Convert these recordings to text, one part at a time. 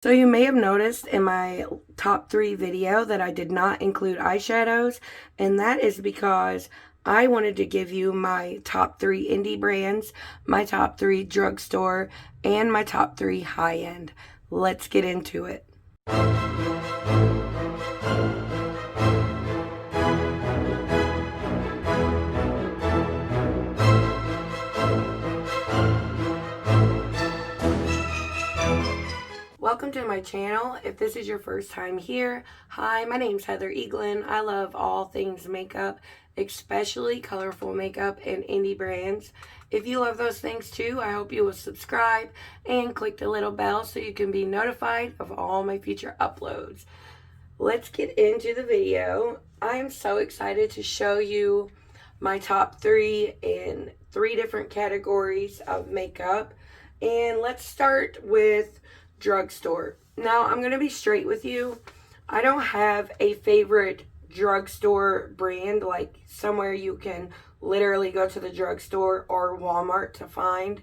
So you may have noticed in my top 3 video that I did not include eyeshadows, and that is because I wanted to give you my top 3 indie brands, my top 3 drugstore, and my top 3 high-end. Let's get into it. Welcome to my channel. If this is your first time here, hi, my name's Heather Eaglin. I love all things makeup, especially colorful makeup and indie brands. If you love those things too, I hope you will subscribe and click the little bell so you can be notified of all my future uploads. Let's get into the video. I am so excited to show you my top 3 in 3 different categories of makeup. And let's start with drugstore. Now, I'm going to be straight with you. I don't have a favorite drugstore brand, like somewhere you can literally go to the drugstore or Walmart to find.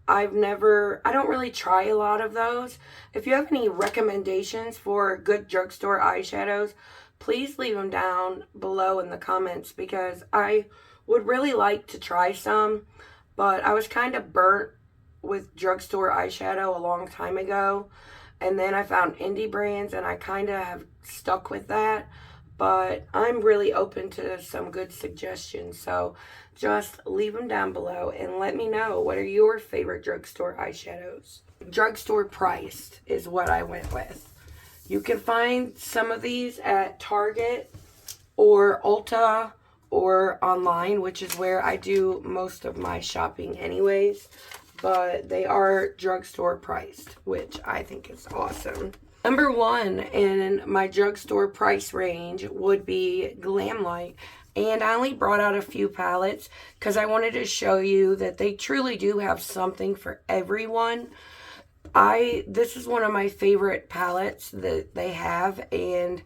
I don't really try a lot of those. If you have any recommendations for good drugstore eyeshadows, please leave them down below in the comments because I would really like to try some, but I was kind of burnt with drugstore eyeshadow a long time ago, and then I found indie brands and I kind of have stuck with that. But I'm really open to some good suggestions, so just leave them down below and let me know, what are your favorite drugstore eyeshadows? Drugstore priced is what I went with. You can find some of these at Target or Ulta or online, which is where I do most of my shopping anyways. But they are drugstore priced, which I think is awesome. Number 1 in my drugstore price range would be GLAMLITE. And I only brought out a few palettes because I wanted to show you that they truly do have something for everyone. This is one of my favorite palettes that they have, and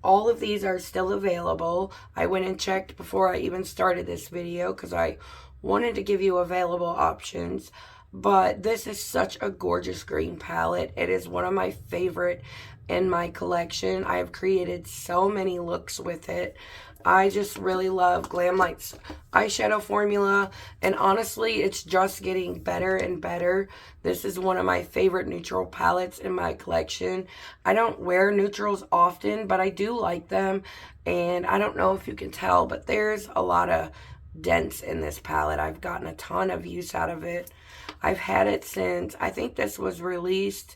all of these are still available. I went and checked before I even started this video because I wanted to give you available options. But this is such a gorgeous green palette. It is one of my favorite in my collection. I have created so many looks with it. I just really love GLAMLITE's eyeshadow formula, and honestly, it's just getting better and better. This is one of my favorite neutral palettes in my collection. I don't wear neutrals often, but I do like them, and I don't know if you can tell, but there's a lot of dents in this palette. I've gotten a ton of use out of it. I've had it since, I think this was released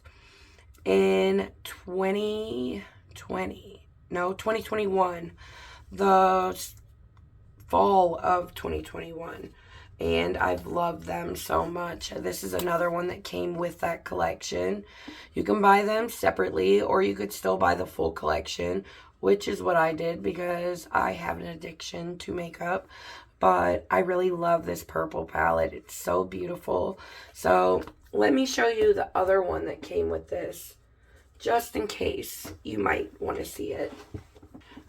in 2021, the fall of 2021, and I've loved them so much. This is another one that came with that collection. You can buy them separately, or you could still buy the full collection, which is what I did because I have an addiction to makeup. But I really love this purple palette. It's so beautiful. So let me show you the other one that came with this, just in case you might want to see it.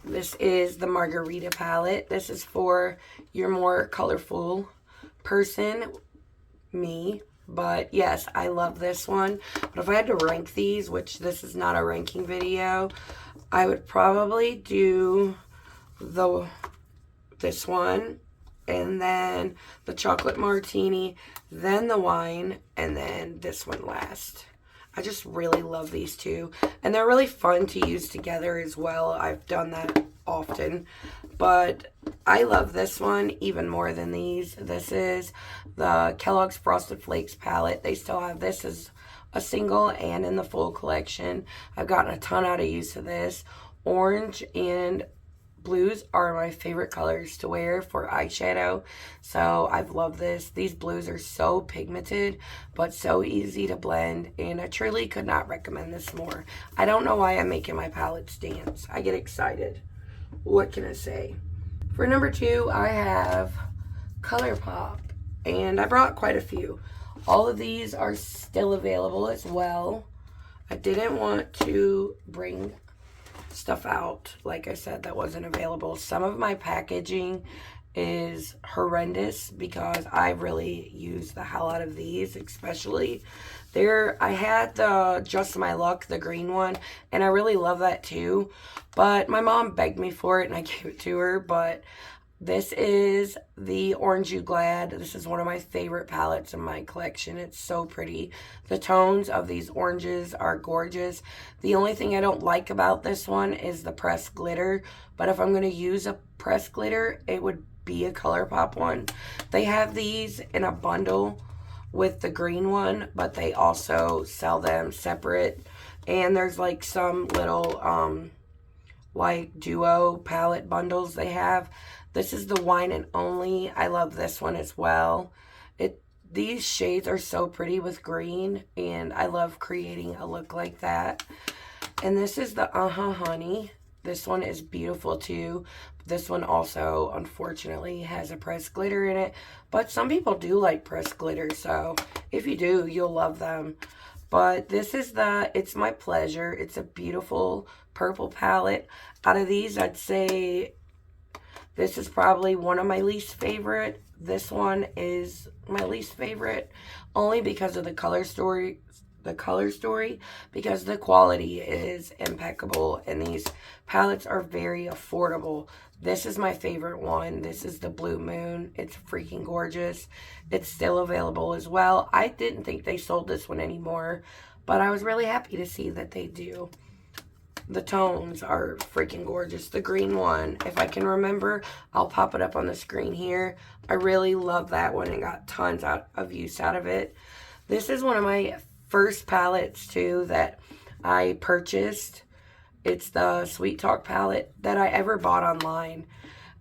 This is the Margarita palette. This is for your more colorful person, me. But yes, I love this one. But if I had to rank these, which this is not a ranking video, I would probably do this one, and then the chocolate martini, then the wine, and then this one last. I just really love these two, and they're really fun to use together as well. I've done that often, but I love this one even more than these. This is the Kellogg's Frosted Flakes palette. They still have this as a single and in the full collection. I've gotten a ton out of use of this. Orange and blues are my favorite colors to wear for eyeshadow, so I've loved this. These blues are so pigmented but so easy to blend, and I truly could not recommend this more. I don't know why I'm making my palettes dance. I get excited. What can I say? For number 2, I have Colourpop, and I brought quite a few. All of these are still available as well. I didn't want to bring stuff out, like I said, that wasn't available. Some of my packaging is horrendous because I really use the hell out of these, especially I had the Just My Luck, the green one, and I really love that too. But my mom begged me for it and I gave it to her. But this is the Orange You Glad. This is one of my favorite palettes in my collection. It's so pretty. The tones of these oranges are gorgeous. The only thing I don't like about this one is the pressed glitter. But if I'm going to use a pressed glitter, it would be a Colourpop one. They have these in a bundle with the green one, but they also sell them separate. And there's like some little like duo palette bundles they have. This is the Wine and Only. I love this one as well. These shades are so pretty with green, and I love creating a look like that. And this is the uh-hua Honey. This one is beautiful too. This one also, unfortunately, has a pressed glitter in it. But some people do like pressed glitter, so if you do, you'll love them. But this is the It's My Pleasure. It's a beautiful purple palette. Out of these, I'd say this is probably one of my least favorite. This one is my least favorite only because of the color story. Because the quality is impeccable and these palettes are very affordable. This is my favorite one. This is the Blue Moon. It's freaking gorgeous. It's still available as well. I didn't think they sold this one anymore, but I was really happy to see that they do. The tones are freaking gorgeous. The green one, if I can remember, I'll pop it up on the screen here. I really love that one and got tons of use out of it. This is one of my first palettes too that I purchased. It's the Seatalk palette that I ever bought online.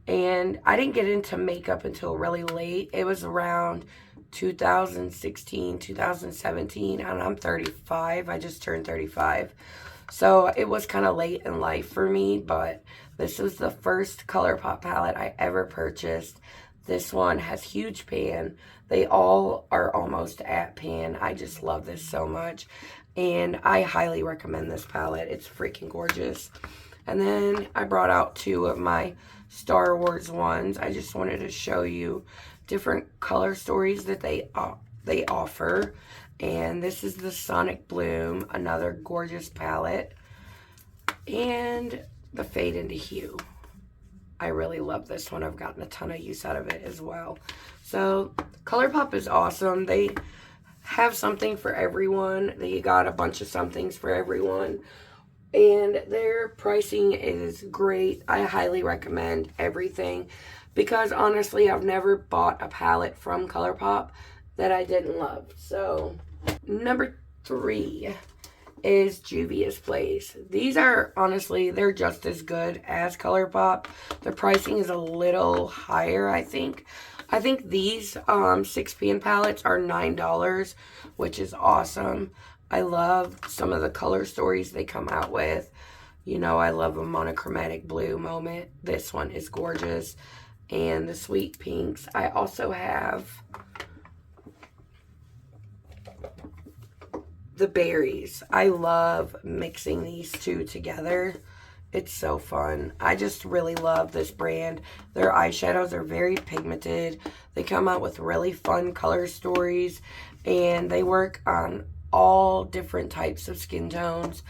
And I didn't get into makeup until really late. It was around 2016, 2017, and I'm 35. I just turned 35. So it was kind of late in life for me, but this was the first Colourpop palette I ever purchased. This one has huge pan. They all are almost at pan. I just love this so much. And I highly recommend this palette. It's freaking gorgeous. And then I brought out two of my Star Wars ones. I just wanted to show you different color stories that they offer. And this is the Sonic Bloom, another gorgeous palette. And the Fade into Hue. I really love this one. I've gotten a ton of use out of it as well. So Colourpop is awesome. They have something for everyone. They got a bunch of somethings for everyone. And their pricing is great. I highly recommend everything. Because honestly, I've never bought a palette from Colourpop that I didn't love. So number 3 is Juvias Place. These are, honestly, they're just as good as Colourpop. The pricing is a little higher, I think. I think these 6pan palettes are $9, which is awesome. I love some of the color stories they come out with. You know, I love a monochromatic blue moment. This one is gorgeous. And the sweet pinks. I also have the berries. I love mixing these two together. It's so fun. I just really love this brand. Their eyeshadows are very pigmented. They come out with really fun color stories. And they work on all different types of skin tones.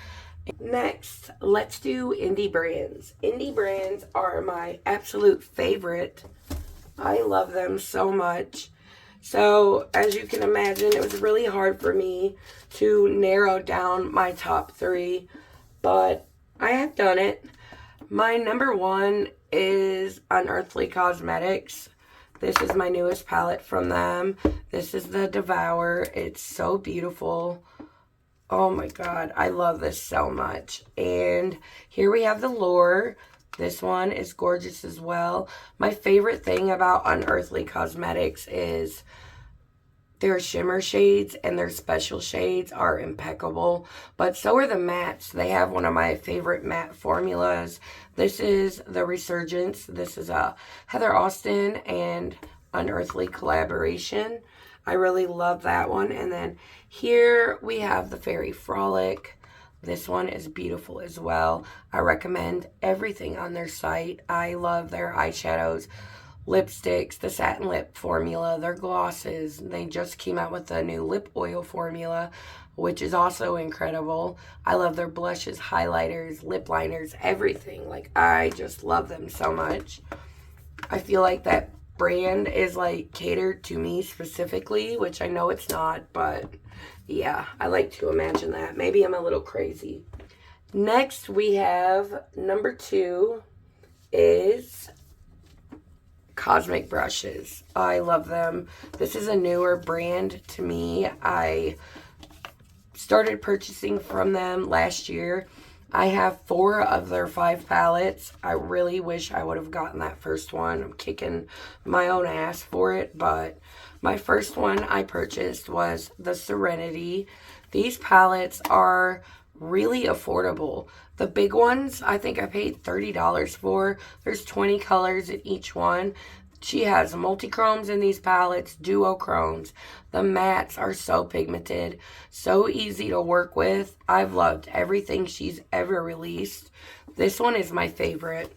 Next, let's do indie brands. Indie brands are my absolute favorite. I love them so much. So, as you can imagine, it was really hard for me to narrow down my top 3, but I have done it. My number 1 is Unearthly Cosmetics. This is my newest palette from them. This is the Devour. It's so beautiful. Oh my god, I love this so much. And here we have the Lure. This one is gorgeous as well. My favorite thing about Unearthly Cosmetics is their shimmer shades and their special shades are impeccable. But so are the mattes. They have one of my favorite matte formulas. This is the Resurgence. This is a Heather Austin and Unearthly collaboration. I really love that one. And then here we have the Fairy Frolic. This one is beautiful as well. I recommend everything on their site. I love their eyeshadows. lipsticks, the satin lip formula, their glosses. They just came out with a new lip oil formula, which is also incredible. I love their blushes, highlighters, lip liners, everything. Like, I just love them so much. I feel like that brand is like catered to me specifically, which I know it's not, but yeah, I like to imagine that. Maybe I'm a little crazy. Next, we have number 2 is Cosmic brushes. I love them. This is a newer brand to me. I started purchasing from them last year. I have 4 of their 5 palettes. I really wish I would have gotten that first one. I'm kicking my own ass for it, but my first one I purchased was the Serenity. These palettes are really affordable. The big ones, I think I paid $30 for. There's 20 colors in each one. She has multi-chromes in these palettes, duochromes. The mattes are so pigmented, so easy to work with. I've loved everything she's ever released. This one is my favorite.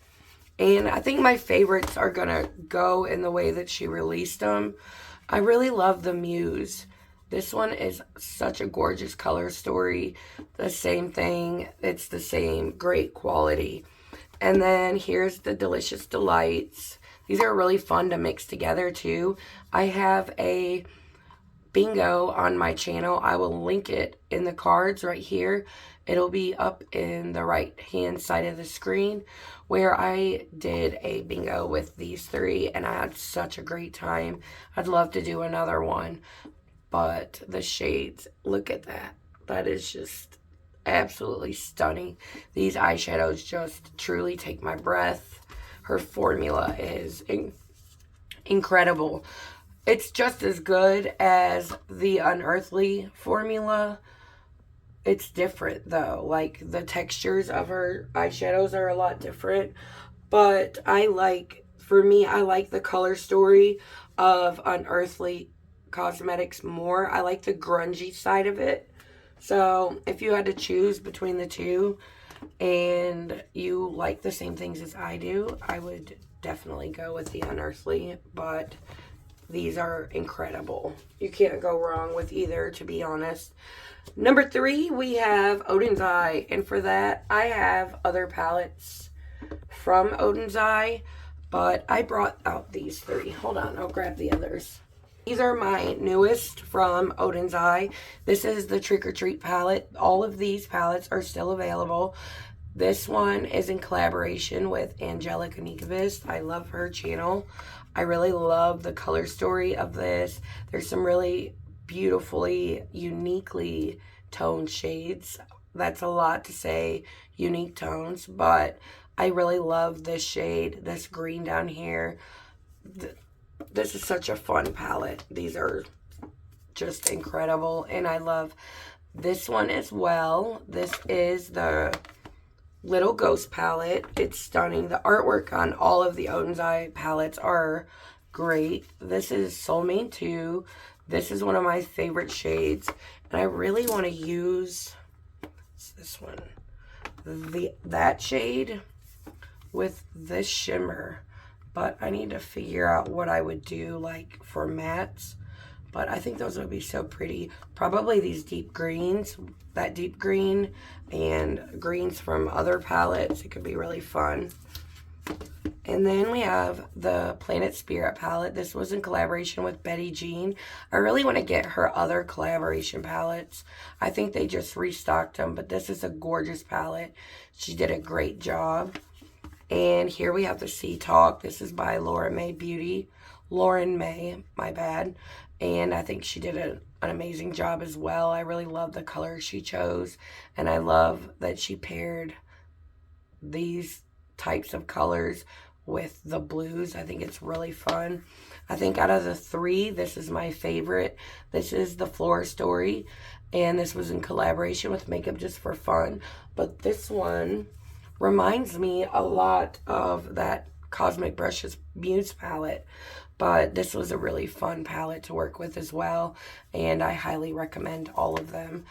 And I think my favorites are going to go in the way that she released them. I really love the Muse. This one is such a gorgeous color story. The same thing. It's the same great quality. And then here's the Delicious Delights. These are really fun to mix together too. I have a bingo on my channel. I will link it in the cards right here. It'll be up in the right hand side of the screen where I did a bingo with these 3 and I had such a great time. I'd love to do another one. But the shades, look at that. That is just absolutely stunning. These eyeshadows just truly take my breath. Her formula is incredible. It's just as good as the Unearthly formula. It's different though. Like, the textures of her eyeshadows are a lot different. But for me, I like the color story of Unearthly Cosmetics more. I like the grungy side of it. So if you had to choose between the two and you like the same things as I do, I would definitely go with the Unearthly, but these are incredible. You can't go wrong with either, to be honest. Number 3, we have Odins Eye, and for that I have other palettes from Odins Eye, but I brought out these 3. Hold on, I'll grab the others. These are my newest from Odins Eye. This is the Trick or Treat palette. All of these palettes are still available. This one is in collaboration with Angelica Nikavist. I love her channel. I really love the color story of this. There's some really beautifully, uniquely toned shades. That's a lot to say, unique tones, but I really love this shade, this green down here. This is such a fun palette. These are just incredible, and I love this one as well. This is the Little Ghost palette. It's stunning. The artwork on all of the Odins Eye palettes are great. This is Soleman 2. This is one of my favorite shades, and I really want to use this one, that shade with this shimmer. But I need to figure out what I would do, like, for mattes. But I think those would be so pretty. Probably these deep greens, that deep green, and greens from other palettes. It could be really fun. And then we have the Planet Spirit palette. This was in collaboration with Betty Jean. I really want to get her other collaboration palettes. I think they just restocked them, but this is a gorgeous palette. She did a great job. And here we have the Seatalk. This is by Lauren May, my bad. And I think she did an amazing job as well. I really love the color she chose. And I love that she paired these types of colors with the blues. I think it's really fun. I think out of the 3, this is my favorite. This is the Flora story. And this was in collaboration with Makeup Just for Fun. But this one reminds me a lot of that Cosmic Brushes Muse palette, but this was a really fun palette to work with as well, and I highly recommend all of them.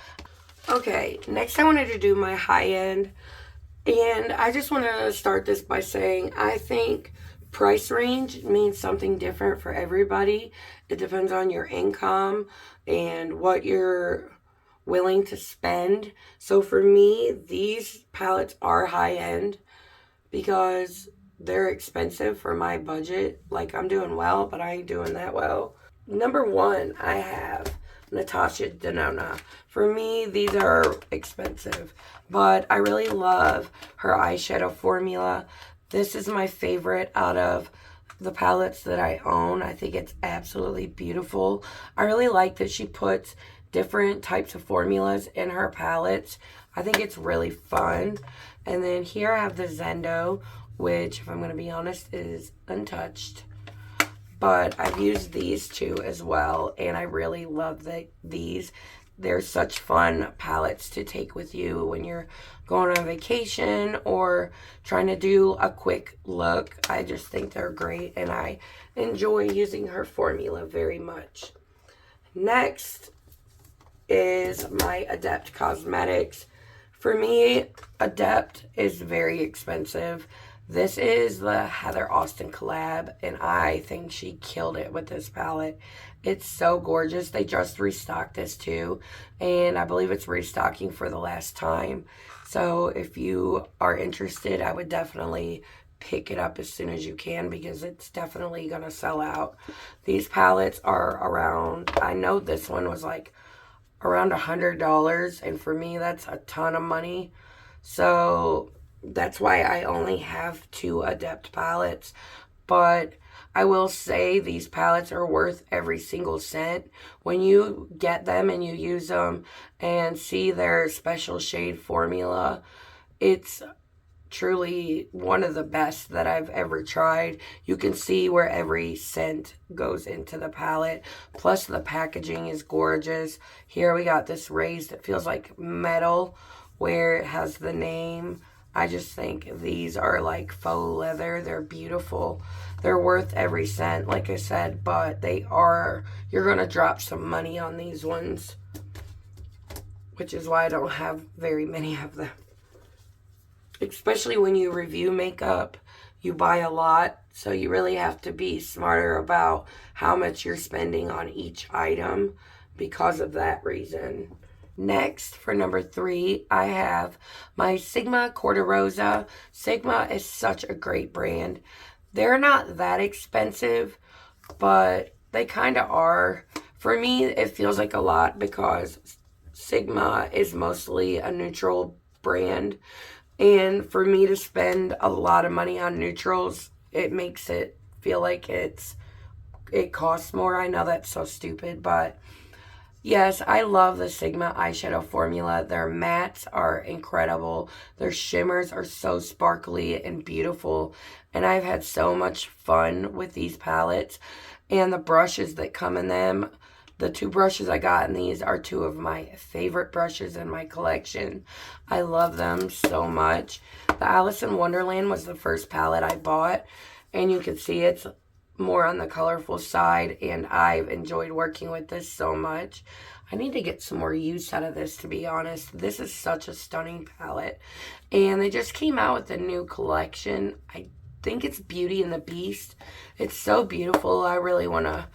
Okay, next I wanted to do my high end, and I just want to start this by saying I think price range means something different for everybody. It depends on your income and what you're willing to spend. So for me, these palettes are high end because they're expensive for my budget. Like, I'm doing well, but I ain't doing that well. Number one, I have Natasha Denona. For me, these are expensive, but I really love her eyeshadow formula. This is my favorite out of the palettes that I own. I think it's absolutely beautiful. I really like that she puts different types of formulas in her palettes. I think it's really fun. And then here I have the Zendo, which, if I'm going to be honest, is untouched. But I've used these two as well, and I really love these. They're such fun palettes to take with you when you're going on vacation or trying to do a quick look. I just think they're great, and I enjoy using her formula very much. Next is my Adept Cosmetics. For me, Adept is very expensive. This is the Heather Austin collab, and I think she killed it with this palette. It's so gorgeous. They just restocked this too, and I believe it's restocking for the last time. So if you are interested, I would definitely pick it up as soon as you can because it's definitely going to sell out. These palettes are around, I know this one was like around $100, and for me that's a ton of money. So that's why I only have 2 Adept palettes. But I will say these palettes are worth every single cent. When you get them and you use them and see their special shade formula, it's truly one of the best that I've ever tried. You can see where every scent goes into the palette. Plus the packaging is gorgeous. Here we got this raised, it feels like metal where it has the name. I just think these are like faux leather. They're beautiful. They're worth every cent, like I said, but they are, you're going to drop some money on these ones, which is why I don't have very many of them. Especially when you review makeup, you buy a lot, so you really have to be smarter about how much you're spending on each item because of that reason. Next, for number 3, I have my Sigma Cor de Rosa. Sigma is such a great brand. They're not that expensive, but they kind of are. For me, it feels like a lot because Sigma is mostly a neutral brand. And for me to spend a lot of money on neutrals, it makes it feel like it costs more. I know that's so stupid, but yes, I love the Sigma eyeshadow formula. Their mattes are incredible. Their shimmers are so sparkly and beautiful. And I've had so much fun with these palettes. And the brushes that come in them, the 2 brushes I got in these are 2 of my favorite brushes in my collection. I love them so much. The Alice in Wonderland was the first palette I bought. And you can see it's more on the colorful side, and I've enjoyed working with this so much. I need to get some more use out of this, to be honest. This is such a stunning palette, and they just came out with a new collection. I think it's Beauty and the Beast. It's so beautiful. I really want to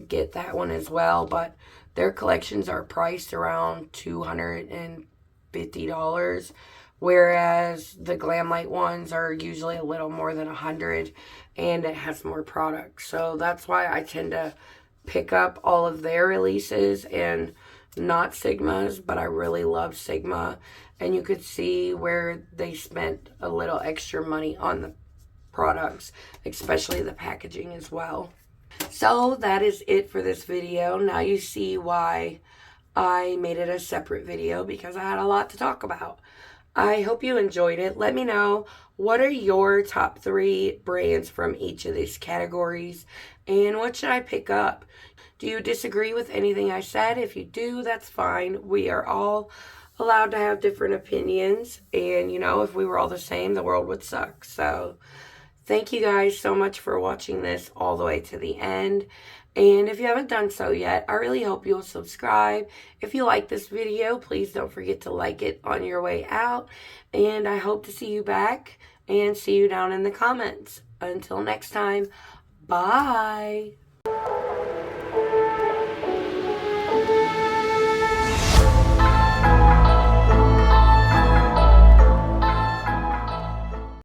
get that one as well, but their collections are priced around $250, whereas the GLAMLITE ones are usually a little more than $100, and it has more products. So that's why I tend to pick up all of their releases and not Sigma's, but I really love Sigma, and you could see where they spent a little extra money on the products, especially the packaging as well. So that is it for this video. Now you see why I made it a separate video, because I had a lot to talk about. I hope you enjoyed it. Let me know, what are your top 3 brands from each of these categories, and what should I pick up? Do you disagree with anything I said? If you do, that's fine. We are all allowed to have different opinions, and you know, if we were all the same, the world would suck. So thank you guys so much for watching this all the way to the end. And if you haven't done so yet, I really hope you'll subscribe. If you like this video, please don't forget to like it on your way out. And I hope to see you back and see you down in the comments. Until next time, bye.